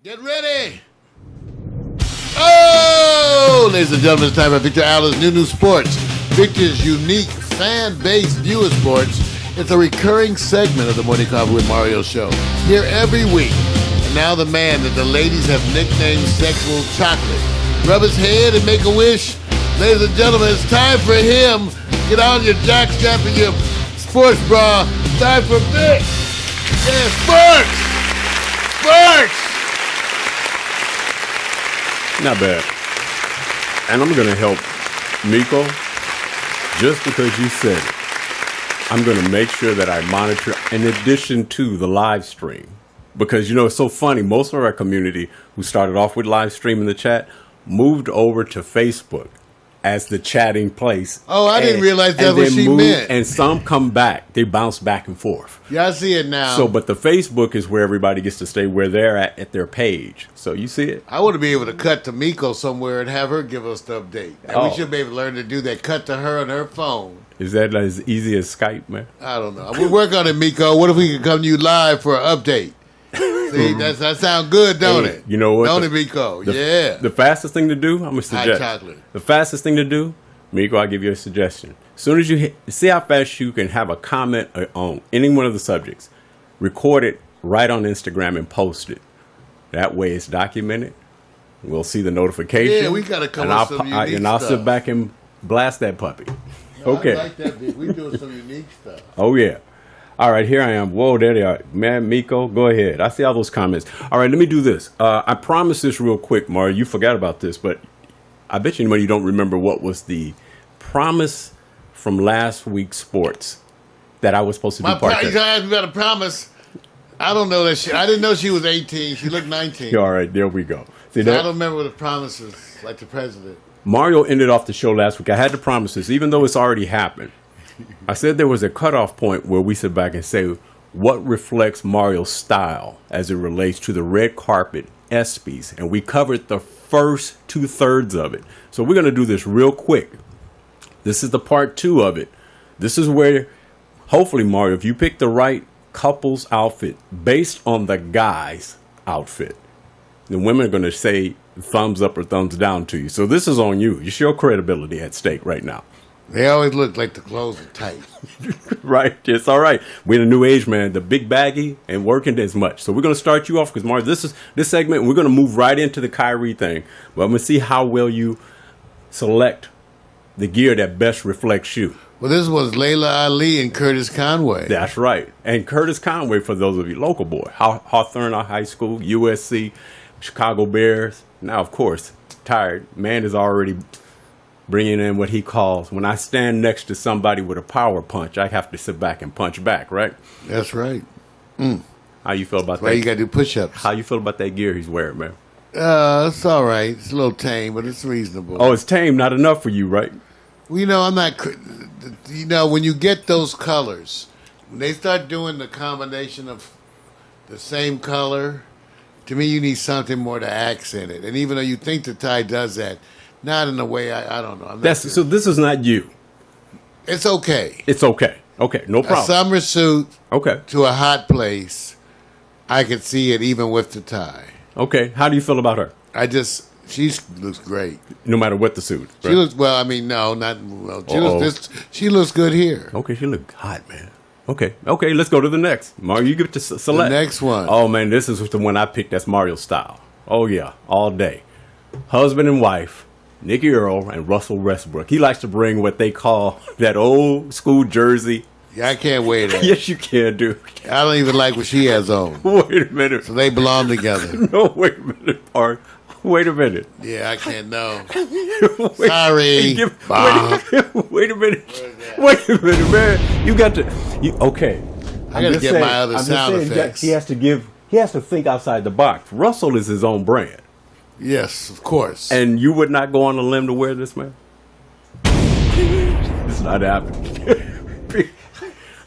Get ready! Oh! Ladies and gentlemen, it's time for Victor Allen's new Sportz. Victor's unique fan-based view of sports. It's a recurring segment of the Morning Coffee with Mario show. Here every week. And now the man that the ladies have nicknamed Sexual Chocolate. Rub his head and make a wish. Ladies and gentlemen, it's time for him. Get on your jockstrap and your sports bra. It's time for Vic. Yeah, Sportz! Sportz! Not bad. And I'm going to help Miko just because you said it. I'm going to make sure that I monitor in addition to the live stream. Because, you know, it's so funny. Most of our community who started off with live stream in the chat moved over to Facebook as the chatting place. Oh, I didn't realize that's what she meant. And some come back. They bounce back and forth. Yeah, I see it now. So, but the Facebook is where everybody gets to stay where they're at their page. So you see it? I want to be able to cut to Miko somewhere and have her give us the update. And we should be able to learn to do that. Cut to her on her phone. Is that as easy as Skype, man? I don't know. We'll work on it, Miko. What if we could come to you live for an update? See, that sounds good, don't it? You know what? Don't it, Miko? Yeah. The fastest thing to do, I'm going to suggest. Hot chocolate. The fastest thing to do, Miko, I'll give you a suggestion. As soon as you see how fast you can have a comment on any one of the subjects, record it right on Instagram and post it. That way it's documented. We'll see the notification. Yeah, we got to come up with some unique And I'll stuff. sit back and blast that puppy. No, Okay. I like that, Vic. We doing some unique stuff. Oh, yeah. All right, here I am. Whoa, there they are. Man, Miko, go ahead. I see all those comments. All right, let me do this. I promise this real quick, Mario. You forgot about this, but I bet you don't remember what was the promise from last week's sports that I was supposed to do part You asked me about a promise. I don't know that I didn't know she was 18. She looked 19. All right, there we go. See I that? don't remember the promises like the president. Mario ended off the show last week. I had to promise this, even though it's already happened. I said there was a cutoff point where we sit back and say what reflects Mario's style as it relates to the red carpet ESPYs, and we covered the first 2/3 of it. So we're going to do this real quick. This is the part 2 of it. This is where, hopefully, Mario, if you pick the right couple's outfit based on the guy's outfit, the women are going to say thumbs up or thumbs down to you. So this is on you. It's your credibility at stake right now. They always look like the clothes are tight. Right. It's all right. We're in a new age, man. The big baggy and working as much. So we're going to start you off because, Mario, this segment, we're going to move right into the Kyrie thing. But I'm going to see how well you select the gear that best reflects you. Well, this was Layla Ali and Curtis Conway. That's right. And Curtis Conway, for those of you local boy, Hawthorne High School, USC, Chicago Bears. Now, of course, tired. Man is already bringing in what he calls, when I stand next to somebody with a power punch, I have to sit back and punch back, right? That's right. How you feel about that? Well, you got to do push-ups. How you feel about that gear he's wearing, man? It's all right. It's a little tame, but it's reasonable. Oh, it's tame, not enough for you, right? Well, I'm not... when you get those colors, when they start doing the combination of the same color, to me, you need something more to accent it. And even though you think the tie does that, not in the way I don't know. So this is not you. It's okay. It's okay. Okay, no problem. A summer suit Okay. to a hot place, I could see it even with the tie. Okay, how do you feel about her? She looks great. No matter what the suit. She right? looks, she looks good here. Okay, she look hot, man. Okay, let's go to the next. Mario, you get to select. The next one. Oh, man, this is the one I picked. That's Mario style. Oh, yeah, all day. Husband and wife, Nikki Earl and Russell Westbrook. He likes to bring what they call that old school jersey. Yeah, I can't wear that. Yes, you can, dude. I don't even like what she has on. Wait a minute. So they belong together. No, wait a minute, Park. Wait a minute. Yeah, I can't know. Wait, Sorry. Wait a minute. Wait a minute, man. You got to. Okay. I got to get my other sound effects. He has to think outside the box. Russell is his own brand. Yes, of course. And you would not go on a limb to wear this, man? It's not happening.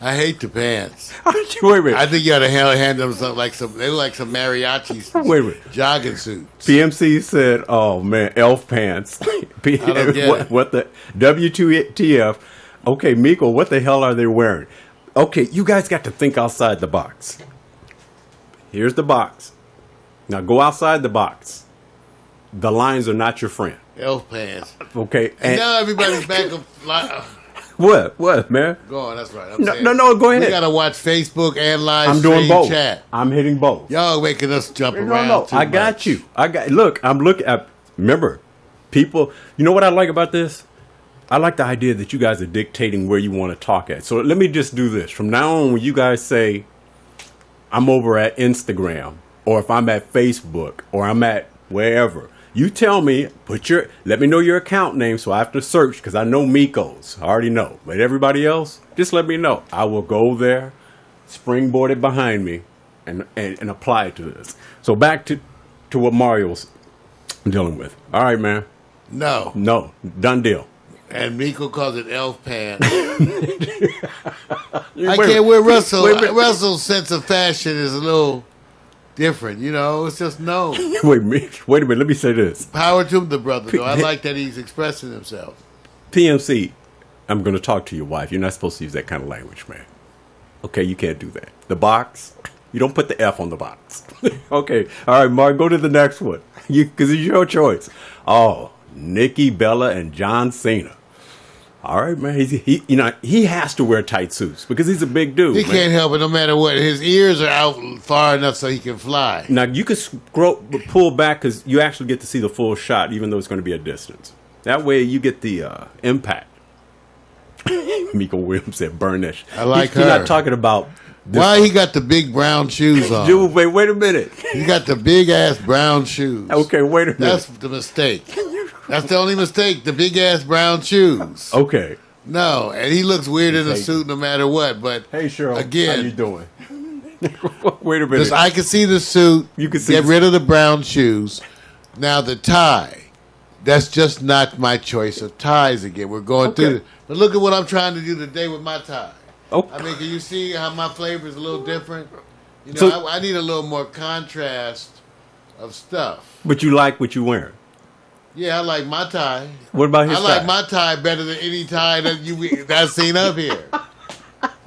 I hate the pants. Wait a minute. I think you ought to hand them something like they look like some mariachi Wait a minute. jogging suits. PMC said, "Oh man, elf pants." I don't get it. What the WTF? Okay, Miko, what the hell are they wearing? Okay, you guys got to think outside the box. Here's the box. Now go outside the box. The lines are not your friend. Elf pants. Okay. And now everybody's back up. What, man? Go on, that's right. No, go ahead. We got to watch Facebook and live I'm stream doing both. chat. I'm hitting both. Y'all making us jump around No. too I got much. you. Look, I'm looking at, remember, people, you know what I like about this? I like the idea that you guys are dictating where you want to talk at. So let me just do this. From now on, when you guys say, I'm over at Instagram, or if I'm at Facebook, or I'm at wherever, you tell me, let me know your account name so I have to search, because I know Miko's. I already know. But everybody else, just let me know. I will go there, springboard it behind me, and apply it to this. So back to what Mario's dealing with. All right, man. No. Done deal. And Miko calls it elf pants. I can't wear Russell. Russell's sense of fashion is a little different, it's just known. Wait a minute. Let me say this. Power to the brother, though. I like that he's expressing himself. PMC, I'm going to talk to your wife. You're not supposed to use that kind of language, man. Okay, you can't do that. The box, you don't put the F on the box. Okay, all right, Mark, go to the next one. Because it's your choice. Oh, Nikki Bella and John Cena. All right, man. He has to wear tight suits because he's a big dude. He can't help it no matter what. His ears are out far enough so he can fly. Now, you can pull back because you actually get to see the full shot, even though it's going to be a distance. That way, you get the impact. Miko Williams said, burn that shit. I like her. You're not talking about... Why he got the big brown shoes on? Dude, wait a minute. He got the big-ass brown shoes. Okay, wait a minute. That's the mistake. That's the only mistake, the big-ass brown shoes. Okay. No, and he looks weird in a suit no matter what, but hey, Cheryl, again, how you doing? Wait a minute. I can see the suit. You can see get rid of the brown shoes. Now, the tie, that's just not my choice of ties again. We're going through it. But look at what I'm trying to do today with my tie. Oh. I mean, can you see how my flavor is a little different? So, I need a little more contrast of stuff. But you like what you're wearing? Yeah, I like my tie. What about his tie? I like my tie better than any tie that I've seen up here.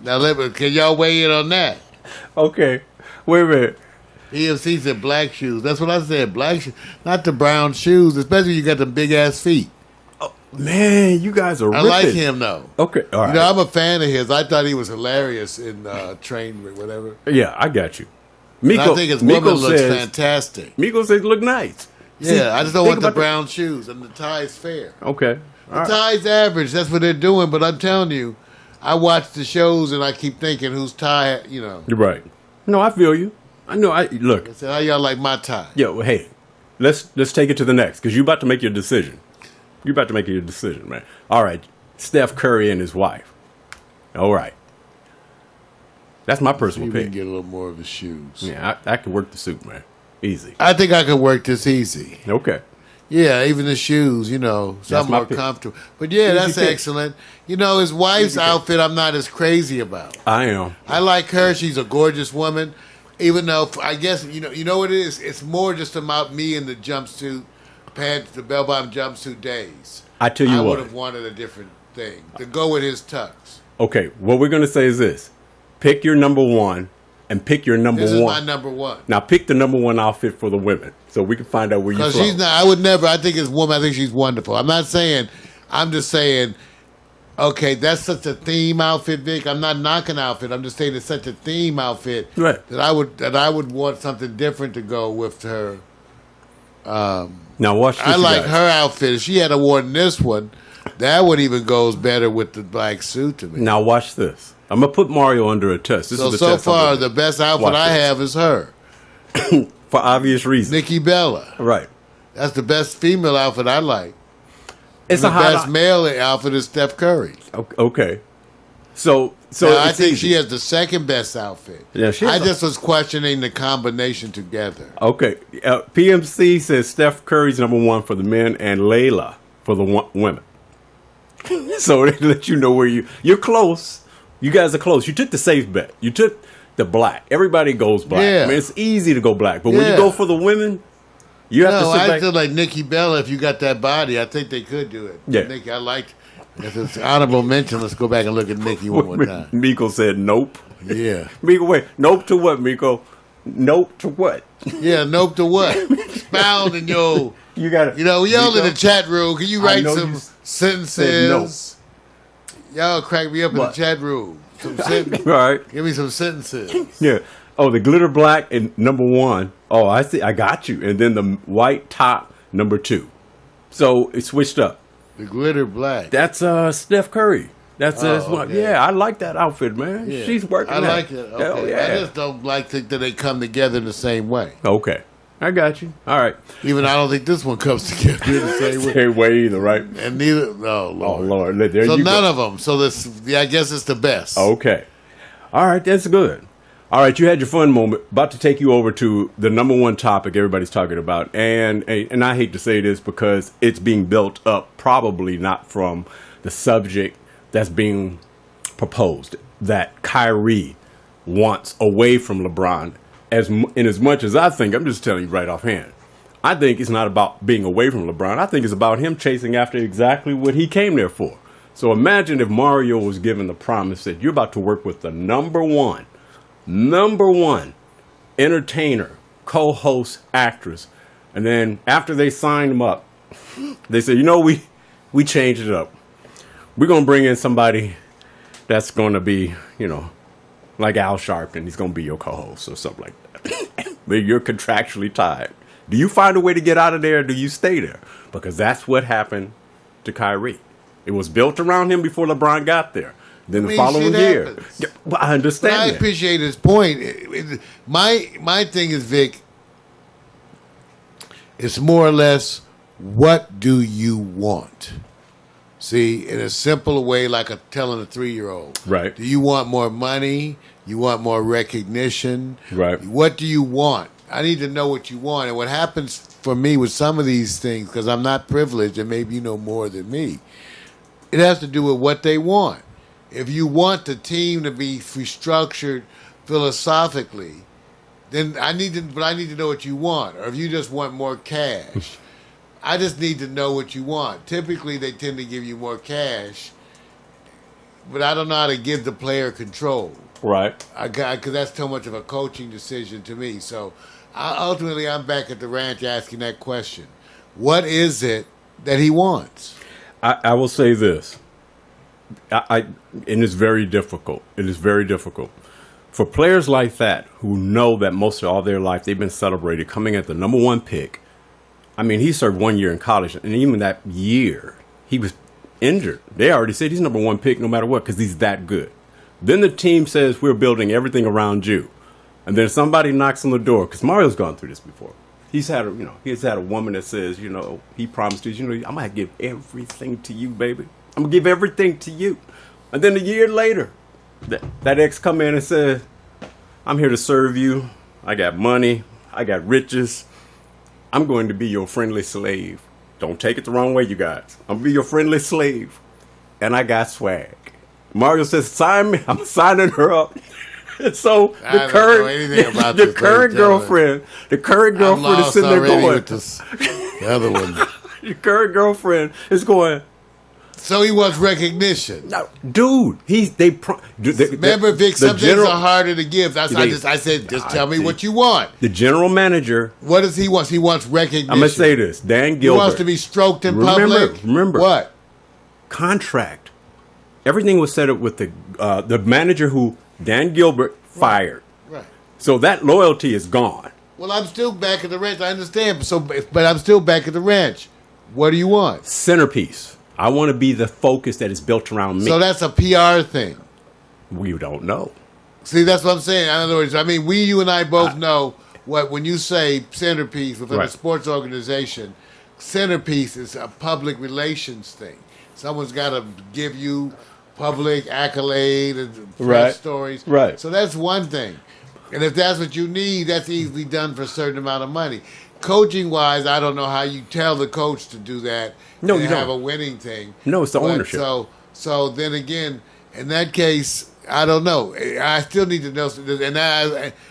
Now, can y'all weigh in on that? Okay. Wait a minute. EFC said black shoes. That's what I said, black shoes. Not the brown shoes, especially you got the big-ass feet. Man, you guys are ripping. I like him, though. Okay, all right. I'm a fan of his. I thought he was hilarious in Train, whatever. Yeah, I got you. Miko, I think his woman looks fantastic. Miko says look nice. Yeah, see, I just don't want the brown shoes, and the tie's fair. Okay. The tie's average. That's what they're doing, but I'm telling you, I watch the shows, and I keep thinking whose tie, You're right. No, I feel you. I know. Look. I said, how y'all like my tie? Yeah, well, hey, let's take it to the next, because you're about to make your decision. You're about to make your decision, man. All right, Steph Curry and his wife. All right. That's my personal pick. You can get a little more of his shoes. Yeah, I can work the suit, man. Easy. I think I could work this easy. Okay. Yeah, even the shoes, something more comfortable. But yeah, that's excellent. His wife's outfit I'm not as crazy about. I am. I like her. She's a gorgeous woman. Even though, I guess, you know what it is? It's more just about me in the jumpsuit, pants, the bell-bottom jumpsuit days. I tell you what. I would have wanted a different thing. To go with his tux. Okay, what we're going to say is this. Pick your number one and pick your number one. This is my number one. Now pick the number one outfit for the women so we can find out where you're from. Because she's not, I would never, I think as a woman, I think she's wonderful. I'm just saying, okay, that's such a theme outfit, Vic. I'm not knocking outfit. I'm just saying it's such a theme outfit right. that I would want something different to go with her. Now watch this. I like her outfit. If she had worn this one, that one even goes better with the black suit to me. Now watch this. I'm gonna put Mario under a test. So far, the best outfit I have is her. For obvious reasons. Nikki Bella. Right. That's the best female outfit I like. It's the best male outfit is Steph Curry. Okay. So now, I think she has the second best outfit. Yeah, I just was questioning the combination together. Okay. PMC says Steph Curry's number one for the men and Layla for the women. So they let you know where you're close. You guys are close. You took the safe bet. You took the black. Everybody goes black. Yeah. I mean, it's easy to go black. But when you go for the women, you have to sit back. I feel like Nikki Bella, if you got that body, I think they could do it. Yeah. Nikki, I liked, if it's honorable mention, let's go back and look at Nikki one more time. Miko said nope. Yeah. Miko, wait. Nope to what, Miko? Nope to what? Yeah, nope to what? Expound in your. You got Y'all in the chat room. Can you write some sentences? No. Y'all crack me up in the chat room. Some sentences. Right. Give me some sentences. Yeah. Oh, the glitter black and number 1. Oh, I see. I got you. And then the white top, number 2. So it switched up. The glitter black. That's Steph Curry. That's one. Okay. Yeah, I like that outfit, man. Yeah. She's working. I like it. Okay. Hell yeah. I just don't think that they come together in the same way. Okay. I got you. All right. Even I don't think this one comes together in the same way. Same way either, right? And neither. Oh Lord. Oh Lord. There So you none go. of them. So this. Yeah, I guess it's the best. Okay. All right. That's good. All right. You had your fun moment. About to take you over to the number 1 topic everybody's talking about, and I hate to say this because it's being built up probably not from the subject that's being proposed that Kyrie wants away from LeBron. As much as I think, I'm just telling you right offhand, I think it's not about being away from LeBron. I think it's about him chasing after exactly what he came there for. So imagine if Mario was given the promise that you're about to work with the number one entertainer, co-host, actress, and then after they signed him up, they said, we changed it up. We're gonna bring in somebody that's gonna be, like Al Sharpton. He's gonna be your co-host or something like that. But you're contractually tied. Do you find a way to get out of there, or do you stay there? Because that's what happened to Kyrie. It was built around him before LeBron got there. Then the following year, well, I understand. But I that. appreciate his point. My thing is, Vic, it's more or less, what do you want? See, in a simple way, like telling a 3-year-old. Right. Do you want more money? You want more recognition? Right. What do you want? I need to know what you want. And what happens for me with some of these things, because I'm not privileged, and maybe you know more than me, it has to do with what they want. If you want the team to be restructured philosophically, then I need to know what you want. Or if you just want more cash, I just need to know what you want. Typically, they tend to give you more cash, but I don't know how to give the player control. Right. Because that's too much of a coaching decision to me. So ultimately, I'm back at the ranch asking that question. What is it that he wants? I will say this. And it's very difficult. It is very difficult. For players like that who know that most of all their life they've been celebrated coming at the number 1 pick. I mean, he served 1 year in college, and even that year, he was injured. They already said he's number 1 pick no matter what because he's that good. Then the team says, we're building everything around you. And then somebody knocks on the door, because Mario's gone through this before. He's had a woman that says, he promised you, I'm going to give everything to you, baby. I'm going to give everything to you. And then a year later, that ex come in and says, I'm here to serve you. I got money. I got riches. I'm going to be your friendly slave. Don't take it the wrong way, you guys. I'm going to be your friendly slave. And I got swag. Mario says, sign me. I'm signing her up. And so the current girlfriend is sitting there going, the other one. The current girlfriend is going, so he wants recognition. No, dude, remember, Vic, some things are harder to give. I said, tell me what you want. The general manager. What does he want? He wants recognition. I'm going to say this. Dan Gilbert. He wants to be stroked in public. Remember. What? Contract. Everything was set up with the manager who Dan Gilbert fired. Right. So that loyalty is gone. Well, I'm still back at the ranch. I understand. But I'm still back at the ranch. What do you want? Centerpiece. I want to be the focus that is built around me. So that's a PR thing. We don't know. See, that's what I'm saying. In other words, you and I both know when you say centerpiece within a sports organization, centerpiece is a public relations thing. Someone's got to give you public accolade and press stories. Right. So that's one thing. And if that's what you need, that's easily done for a certain amount of money. Coaching-wise, I don't know how you tell the coach to do that. No, you don't. Have a winning thing. No, it's the ownership. So then again, in that case, I don't know. I still need to know.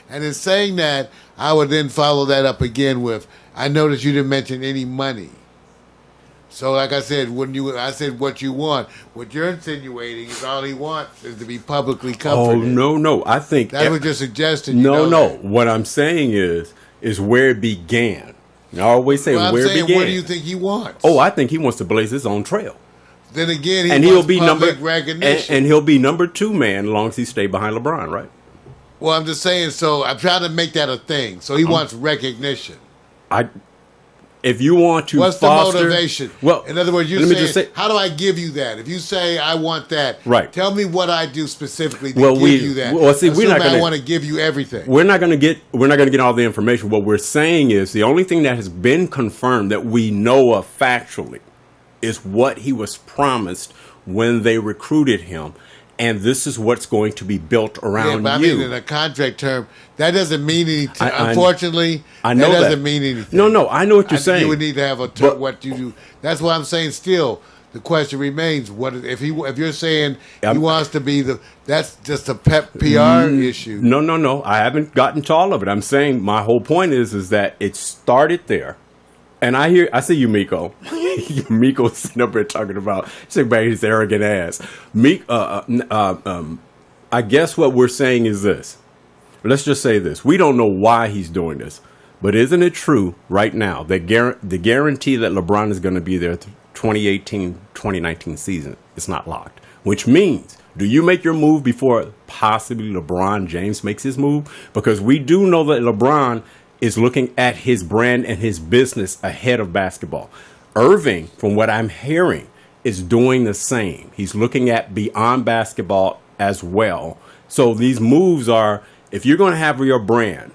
And in saying that, I would then follow that up again with, I noticed you didn't mention any money. So, like I said, I said what you want. What you're insinuating is all he wants is to be publicly comforted. Oh, no. I think that's what you're suggesting. No. What I'm saying is where it began. I always say where it began. What do you think he wants? Oh, I think he wants to blaze his own trail. Then again, he'll be public recognition. And he'll be number 2 man as long as he stay behind LeBron, right? Well, I'm just saying. So I'm trying to make that a thing. So he wants recognition. If you want to what's foster, the motivation? Well, in other words, you're saying, how do I give you that? If you say I want that, right? Tell me what I do specifically to give you that. Well, see, we're not going to. I want to give you everything. We're not going to get all the information. What we're saying is the only thing that has been confirmed that we know of factually is what he was promised when they recruited him. And this is what's going to be built around I you. mean, in a contract term, that doesn't mean anything. Unfortunately, I know that doesn't mean anything. No, I know what you're saying. You would need to have what you do. That's why I'm saying still, the question remains, what if you're saying he wants to be that's just a PR issue. No. I haven't gotten to all of it. I'm saying my whole point is that it started there. And I see you, Miko. Miko's sitting up here talking about his arrogant ass. I guess what we're saying is this. Let's just say this. We don't know why he's doing this. But isn't it true right now that the guarantee that LeBron is going to be there at the 2018-2019 season is not locked? Which means, do you make your move before possibly LeBron James makes his move? Because we do know that LeBron is looking at his brand and his business ahead of basketball. Irving, from what I'm hearing, is doing the same. He's looking at beyond basketball as well. So these moves are, if you're going to have your brand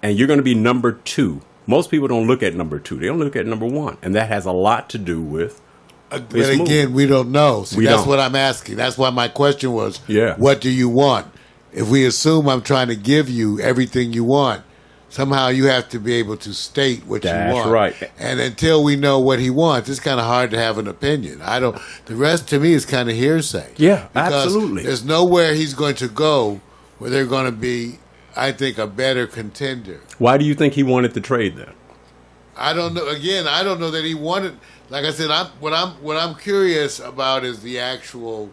and you're going to be number 2, most people don't look at number 2. They don't look at number 1. And that has a lot to do with But again, we don't know. See, that's what I'm asking. That's why my question was, what do you want? If we assume I'm trying to give you everything you want, somehow you have to be able to state what you want. That's right. And until we know what he wants, it's kind of hard to have an opinion. The rest to me is kind of hearsay. Yeah, absolutely. There's nowhere he's going to go where they're going to be, I think, a better contender. Why do you think he wanted the trade then? I don't know. Again, I don't know that he wanted. Like I said, what I'm curious about is the actual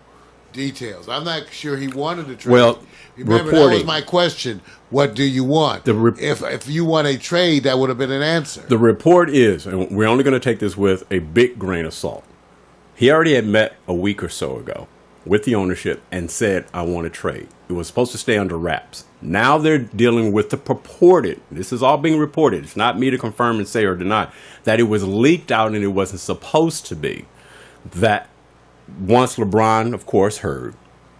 details. I'm not sure he wanted to trade. Well, remember, that was my question. What do you want? If you want a trade, that would have been an answer. The report is, and we're only going to take this with a big grain of salt. He already had met a week or so ago with the ownership and said, I want to trade. It was supposed to stay under wraps. Now they're dealing with the purported, this is all being reported, it's not me to confirm and say or deny, that it was leaked out and it wasn't supposed to be. That once LeBron, of course, heard,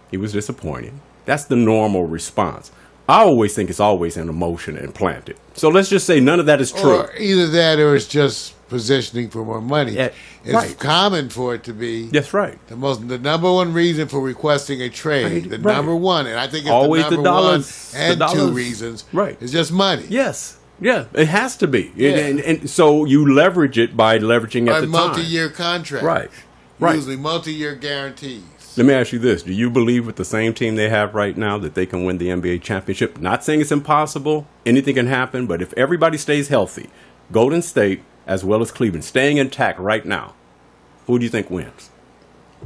he was disappointed. That's the normal response. I always think it's always an emotion implanted. So let's just say none of that is true. Or either that or it's just positioning for more money. Yeah, it's common for it to be. That's right. The number one reason for requesting a trade, number one, and I think it's always the number dollars, one and two reasons, is just money. Yes. Yeah, it has to be. Yeah. And so you leverage it by leveraging at the time. Multi-year contract. Right. Usually multi-year guarantees. Let me ask you this. Do you believe with the same team they have right now that they can win the NBA championship? Not saying it's impossible. Anything can happen. But if everybody stays healthy, Golden State as well as Cleveland staying intact right now, who do you think wins?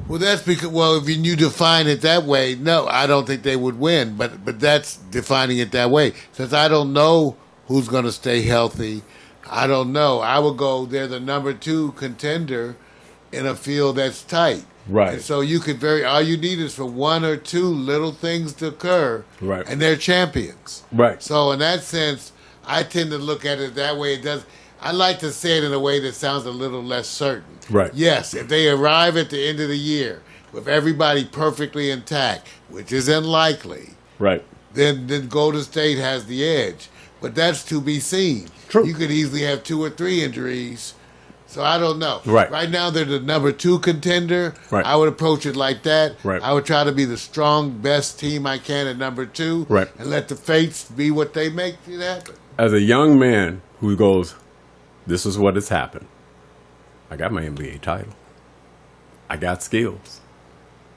Well, that's because, if you define it that way, no, I don't think they would win. But that's defining it that way. Since I don't know who's going to stay healthy, I don't know. I would go, they're the number 2 contender in a field that's tight. Right. And so all you need is for one or two little things to occur. Right. And they're champions. Right. So in that sense, I tend to look at it that way. I like to say it in a way that sounds a little less certain. Right. Yes, if they arrive at the end of the year with everybody perfectly intact, which is unlikely. Right. Then Golden State has the edge. But that's to be seen. True. You could easily have 2 or 3 injuries. So I don't know. Right. Right now they're the number 2 contender. Right. I would approach it like that. Right. I would try to be the strong, best team I can at number 2. Right. And let the fates be what they make it happen. As a young man who goes, this is what has happened. I got my NBA title. I got skills.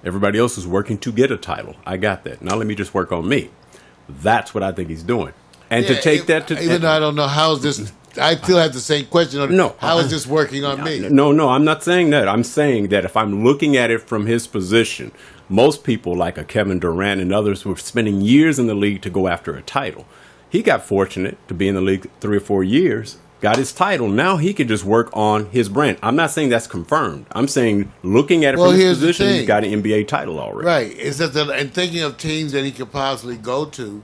Everybody else is working to get a title. I got that. Now let me just work on me. That's what I think he's doing. And to take that to... Even though I don't know how this I still have the same question on No, how is this working on me? No, I'm not saying that. I'm saying that if I'm looking at it from his position, most people like a Kevin Durant and others were spending years in the league to go after a title. He got fortunate to be in the league 3 or 4 years, got his title. Now he can just work on his brand. I'm not saying that's confirmed. I'm saying looking at it from his position, he's got an NBA title already. Right. It's that and thinking of teams that he could possibly go to,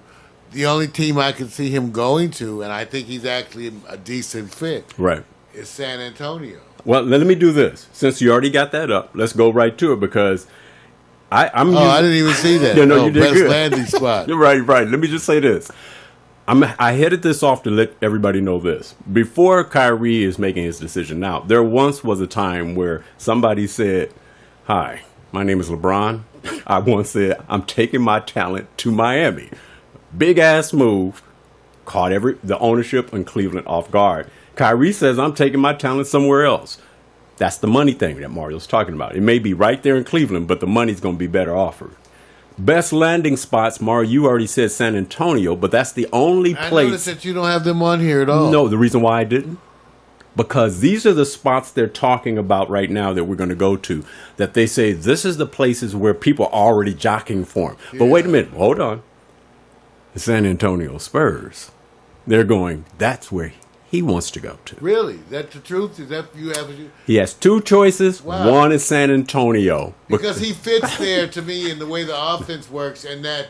the only team I can see him going to, and I think he's actually a decent fit, Right. is San Antonio. Well, let me do this. Since you already got that up, let's go right to it because I'm. I didn't even see that. No, you did best good. landing spot. Right. Let me just say this. I headed this off to let everybody know this. Before Kyrie is making his decision now, there once was a time where somebody said, "Hi, my name is LeBron." I once said, "I'm taking my talent to Miami." Big ass move. Caught the ownership in Cleveland off guard. Kyrie says, "I'm taking my talent somewhere else." That's the money thing that Mario's talking about. It may be right there in Cleveland, but the money's going to be better offered. Best landing spots, Mario, you already said San Antonio, but that's the only I place. noticed that you don't have them on here at all. No, the reason why I didn't? Because these are the spots they're talking about right now that we're going to go to, that they say this is the places where people are already jockeying for him. But wait a minute, hold on. The San Antonio Spurs, they're going, that's where he wants to go to. Really? That's the truth? Is that you have? He has 2 choices. Wow. One is San Antonio. Because he fits there to me in the way the offense works, and that,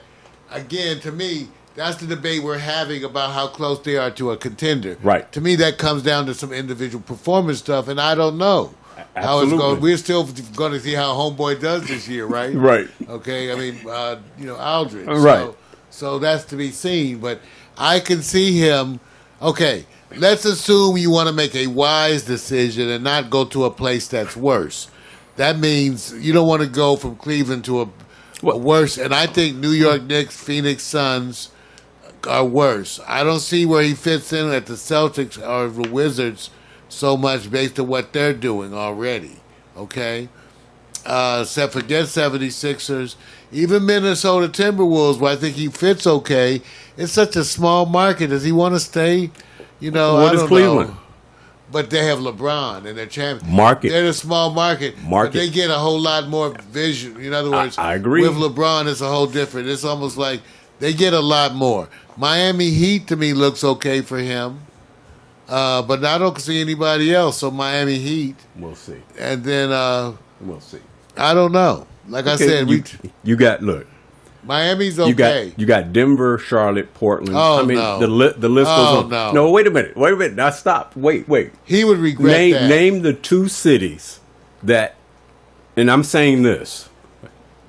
again, to me, that's the debate we're having about how close they are to a contender. Right. To me, that comes down to some individual performance stuff, and I don't know how it's going. We're still going to see how Homeboy does this year, right? Right. Okay. I mean, Aldridge. Right. So that's to be seen, but I can see him. Okay. Let's assume you want to make a wise decision and not go to a place that's worse. That means you don't want to go from Cleveland to a worse. And I think New York Knicks, Phoenix Suns are worse. I don't see where he fits in at the Celtics or the Wizards so much based on what they're doing already. Okay? Except forget 76ers. Even Minnesota Timberwolves, where I think he fits okay. It's such a small market. Does he want to stay? You know, what I don't is Cleveland? know. But they have LeBron and they're champions. Market. They're a small market. But they get a whole lot more vision. In other words, I agree. With LeBron, it's a whole different. It's almost like they get a lot more. Miami Heat, to me, looks okay for him. But I don't see anybody else. So Miami Heat. We'll see. And then We'll see. I don't know. Like I said, you got, look. Miami's okay. You got Denver, Charlotte, Portland. Oh, I mean, no. the list goes on. No. No, wait a minute. Now stop. Wait. He would regret that. Name the 2 cities that, and I'm saying this,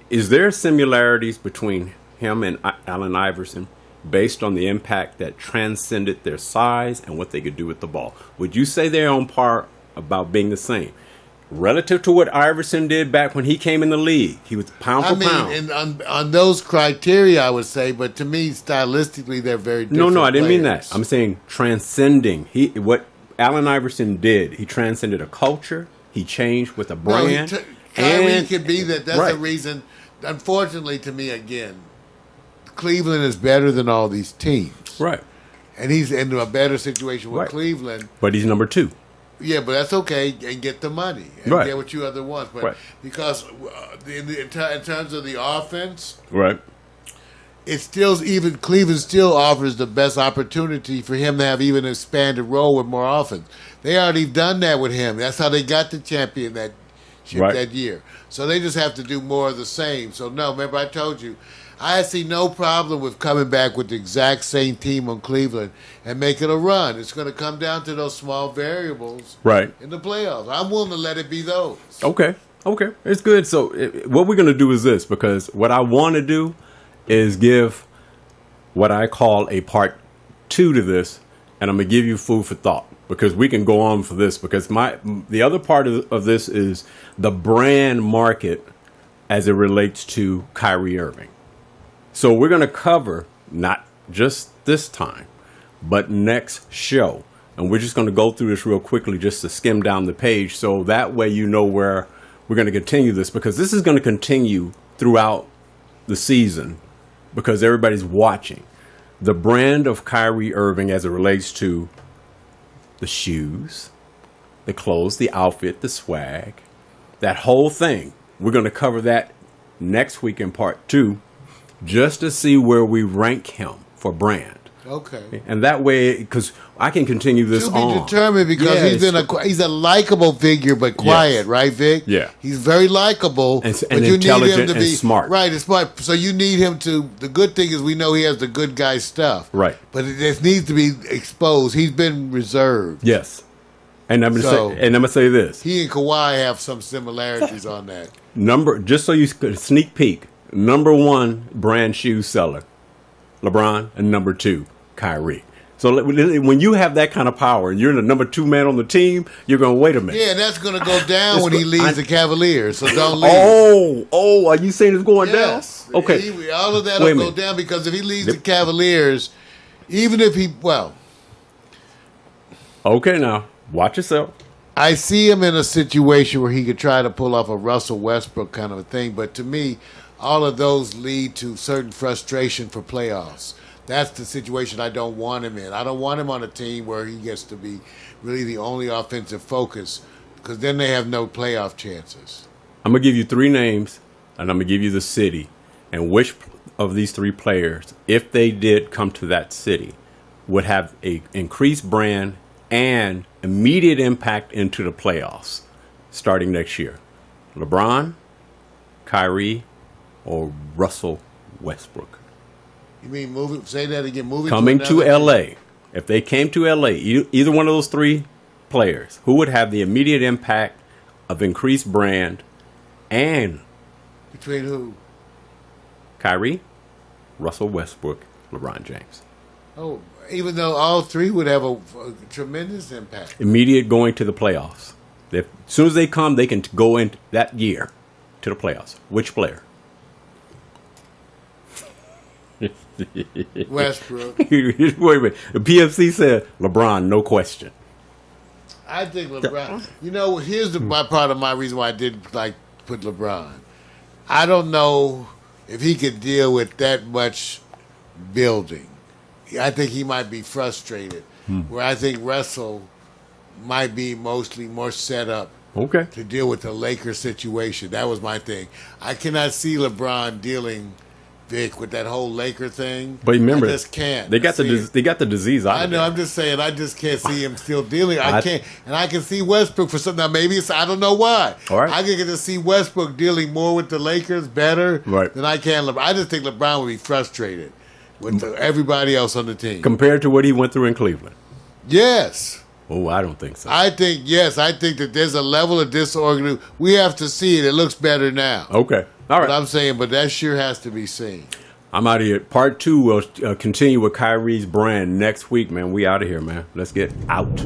is there similarities between him and Allen Iverson based on the impact that transcended their size and what they could do with the ball? Would you say they're on par about being the same? Relative to what Iverson did back when he came in the league, he was pound for pound. And on those criteria, I would say, but to me, stylistically, they're very different. No, I didn't mean that. players. I'm saying transcending. What Allen Iverson did, he transcended a culture. He changed with a brand. Kyrie could be that. That's right. the reason. Unfortunately, to me, again, Cleveland is better than all these teams. Right. And he's in a better situation with Right. Cleveland. But he's number 2. Yeah, but that's okay, and get the money and Right. get what you other want. But Right. because in terms of the offense, Right. it's still even Cleveland still offers the best opportunity for him to have even an expanded role with more offense. They already done that with him. That's how they got the champion that year. So they just have to do more of the same. So no, remember I told you, I see no problem with coming back with the exact same team on Cleveland and making a run. It's going to come down to those small variables Right. in the playoffs. I'm willing to let it be those. Okay. It's good. So what we're going to do is this, because what I want to do is give what I call a part 2 to this, and I'm going to give you food for thought, because we can go on for this, because the other part of this is the brand market as it relates to Kyrie Irving. So we're going to cover, not just this time, but next show. And we're just going to go through this real quickly just to skim down the page. So that way you know where we're going to continue this, because this is going to continue throughout the season because everybody's watching. The brand of Kyrie Irving as it relates to the shoes, the clothes, the outfit, the swag, that whole thing. We're going to cover that next week in part 2, just to see where we rank him for brand. Okay. And that way, because I can continue this to be on. determined, because he's a likable figure, but quiet, Yes. right, Vic? Yeah. He's very likable, And but you need him intelligent to and be smart. Right, and smart. So you need him to. The good thing is we know he has the good guy stuff. Right. But it just needs to be exposed. He's been reserved. Yes. And I'm gonna say this. He and Kawhi have some similarities on that. Just so you could sneak peek, number 1 brand shoe seller, LeBron, and number 2, Kyrie. So when you have that kind of power and you're the number 2 man on the team, you're going to wait a minute. Yeah, and that's going to go down when he leaves the Cavaliers. So don't leave. Oh, are you saying it's going down? Okay. All of that will go down, because if he leaves the Cavaliers, even if Okay, now watch yourself. I see him in a situation where he could try to pull off a Russell Westbrook kind of a thing, but to me, all of those lead to certain frustration for playoffs. That's the situation I don't want him in. I don't want him on a team where he gets to be really the only offensive focus, because then they have no playoff chances. I'm going to give you 3 names, and I'm going to give you the city, and which of these 3 players, if they did come to that city, would have a increased brand and immediate impact into the playoffs starting next year. LeBron, Kyrie, or Russell Westbrook. You mean moving? Say that again. Moving coming to another LA. If they came to LA, either one of those 3 players, who would have the immediate impact of increased brand and between who? Kyrie, Russell Westbrook, LeBron James. Oh, even though all 3 would have a tremendous impact. Immediate going to the playoffs. As soon as they come, they can go in that year to the playoffs. Which player? Westbrook. Wait a minute. The PFC said LeBron, no question. I think LeBron. You know, here's my part of my reason why I did like put LeBron. I don't know if he could deal with that much building. I think he might be frustrated. Where I think Russell might be mostly more set up to deal with the Lakers situation. That was my thing. I cannot see LeBron dealing, Vic, with that whole Laker thing. But remember, I just can't. They got the disease out I of know. there. I'm just saying. I just can't see him still dealing. I can't, and I can see Westbrook for something. Now maybe it's, I don't know why. All right. I can get to see Westbrook dealing more with the Lakers better Right. than I can. I just think LeBron would be frustrated with everybody else on the team compared to what he went through in Cleveland. Yes. Oh, I don't think so. I think that there's a level of disorganization. We have to see it. It looks better now. Okay. All right. But I'm saying, but that sure has to be seen. I'm out of here. Part 2 will continue with Kyrie's brand next week, man. We out of here, man. Let's get out.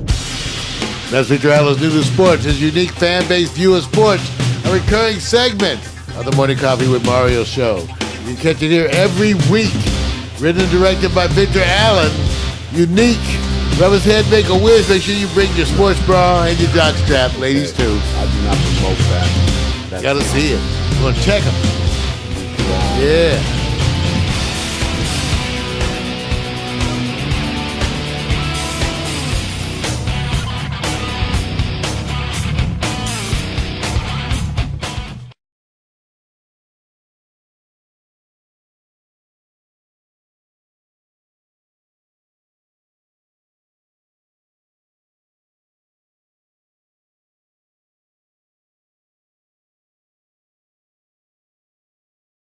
That's Victor Allen's New to Sports, his unique fan-based view of sports, a recurring segment of the Morning Coffee with Mario show. You can catch it here every week. Written and directed by Victor Allen. Unique. Rub his head, make a wish. Make sure you bring your sports bra and your jockstrap, ladies too. I do not promote that. Gotta see it. You wanna check them. Yeah.